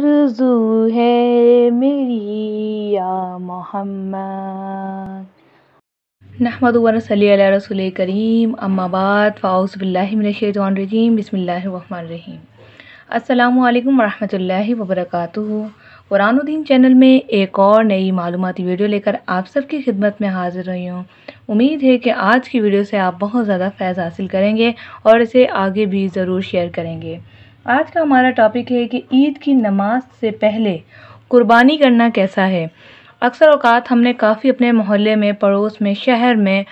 आरज़ू है मेरी या मोहम्मद। नहमदु व नसल्ली अला रसूलिल करीम, अम्मा बाद, फ़ाऊज़ु बिल्लाहि मिनश शैतानिर रजीम, बिस्मिल्लाहिर रहमानिर रहीम। अस्सलामु अलैकुम वरहमतुल्लाहि वबरकातुहू। कुरान व दीन चैनल में एक और नई मालूमाती वीडियो लेकर आप सबकी खिदमत में हाजिर रही हूँ। उम्मीद है कि आज की वीडियो से आप बहुत ज़्यादा फ़ैज़ हासिल करेंगे और इसे आगे भी ज़रूर शेयर करेंगे। आज का हमारा टॉपिक है कि ईद की नमाज से पहले कुर्बानी करना कैसा है। अक्सर औक़ात हमने काफ़ी अपने मोहल्ले में, पड़ोस में, शहर में,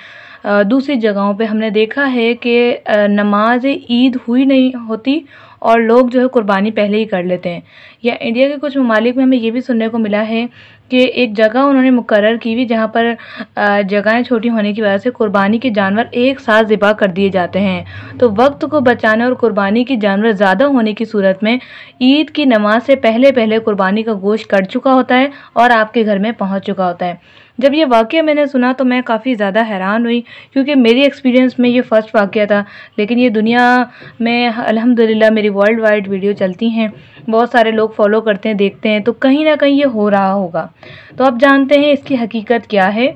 दूसरी जगहों पे हमने देखा है कि नमाज ईद हुई नहीं होती और लोग जो है कुर्बानी पहले ही कर लेते हैं। या इंडिया के कुछ ममालिक में हमें ये भी सुनने को मिला है कि एक जगह उन्होंने मुकर्रर की हुई जहाँ पर जगहें छोटी होने की वजह से कुर्बानी के जानवर एक साथ ज़िबा कर दिए जाते हैं। तो वक्त को बचाने और कुर्बानी के जानवर ज़्यादा होने की सूरत में ईद की नमाज से पहले पहले कुर्बानी का गोश्त कट चुका होता है और आपके घर में पहुँच चुका होता है। जब ये वाक़या मैंने सुना तो मैं काफ़ी ज़्यादा हैरान हुई, क्योंकि मेरी एक्सपीरियंस में ये फ़र्स्ट वाक़या था। लेकिन ये दुनिया में अल्हम्दुलिल्लाह मेरी वर्ल्ड वाइड वीडियो चलती हैं, बहुत सारे लोग फॉलो करते हैं, देखते हैं, तो कहीं ना कहीं ये हो रहा होगा। तो अब जानते हैं इसकी हकीकत क्या है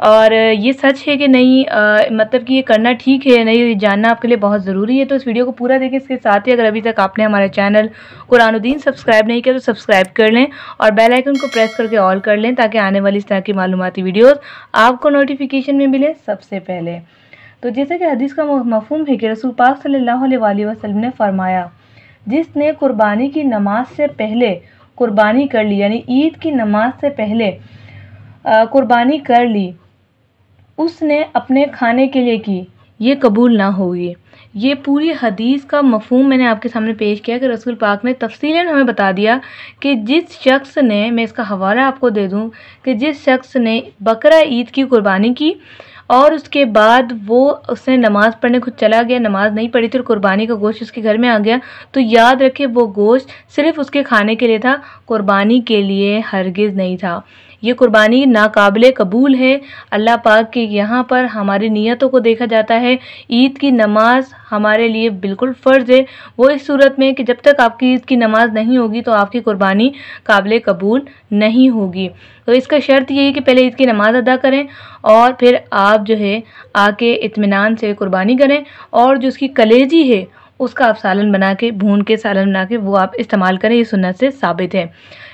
और ये सच है कि नहीं, मतलब कि ये करना ठीक है या नहीं, ये जानना आपके लिए बहुत ज़रूरी है। तो इस वीडियो को पूरा देखें। इसके साथ ही अगर अभी तक आपने हमारे चैनल कुरान व दीन सब्सक्राइब नहीं किया तो सब्सक्राइब कर लें और बेल आइकन को प्रेस करके ऑल कर लें, ताकि आने वाली इस तरह की मालूमाती वीडियोस आपको नोटिफिकेशन में मिले सबसे पहले। तो जैसे कि हदीस का मफ़हूम है कि रसूल पाक सल्लल्लाहु अलैहि वसल्लम ने फरमाया, जिसने कुर्बानी की नमाज से पहले कुर्बानी कर ली, यानी ईद की नमाज से पहले कुर्बानी कर ली, उसने अपने खाने के लिए की, ये कबूल ना होगी। ये पूरी हदीस का मफ़हूम मैंने आपके सामने पेश किया कि रसूल पाक ने तफ़सीलन हमें बता दिया कि जिस शख्स ने, मैं इसका हवाला आपको दे दूं, कि जिस शख्स ने बकरा ईद की कुर्बानी की और उसके बाद उसने नमाज़ पढ़ने खुद चला गया, नमाज नहीं पढ़ी थी और कुर्बानी का गोश्त उसके घर में आ गया, तो याद रखे वो गोश्त सिर्फ़ उसके खाने के लिए था, कुर्बानी के लिए हरगिज़ नहीं था। ये कुर्बानी नाकाबिले कबूल है। अल्लाह पाक के यहाँ पर हमारी नीयतों को देखा जाता है। ईद की नमाज हमारे लिए बिल्कुल फ़र्ज़ है। वो इस सूरत में कि जब तक आपकी ईद की नमाज नहीं होगी तो आपकी कुर्बानी काबिले कबूल नहीं होगी। तो इसका शर्त ये है कि पहले ईद की नमाज अदा करें और फिर आप जो है आके इत्मीनान से कुर्बानी करें, और जो उसकी कलेजी है उसका आप सालन बना के, भून के सालन बना के वो आप इस्तेमाल करें। ये सुन्नत से साबित है।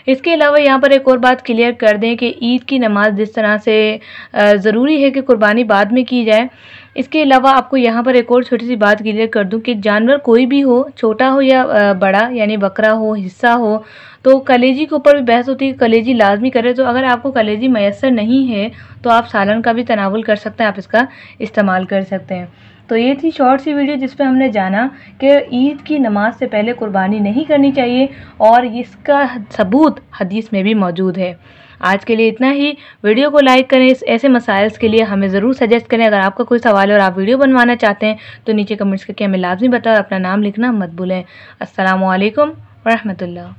इसके अलावा यहाँ पर एक और बात क्लियर कर दें कि ईद की नमाज जिस तरह से ज़रूरी है कि कुर्बानी बाद में की जाए, इसके अलावा आपको यहाँ पर एक और छोटी सी बात क्लियर कर दूं कि जानवर कोई भी हो, छोटा हो या बड़ा, यानी बकरा हो, हिस्सा हो, तो कलेजी के ऊपर भी बहस होती है, कलेजी लाजमी करे। तो अगर आपको कलेजी मैसर नहीं है तो आप सालन का भी तनावुल कर सकते हैं, आप इसका इस्तेमाल कर सकते हैं। तो ये थी शॉर्ट सी वीडियो जिस पे हमने जाना कि ईद की नमाज से पहले कुर्बानी नहीं करनी चाहिए और इसका सबूत हदीस में भी मौजूद है। आज के लिए इतना ही। वीडियो को लाइक करें। ऐसे मसाइल्स के लिए हमें ज़रूर सजेस्ट करें। अगर आपका कोई सवाल है और आप वीडियो बनवाना चाहते हैं तो नीचे कमेंट्स करके हमें लाजमी बताओ। अपना नाम लिखना मत भूलें। अस्सलामु अलैकुम व रहमतुल्लाह।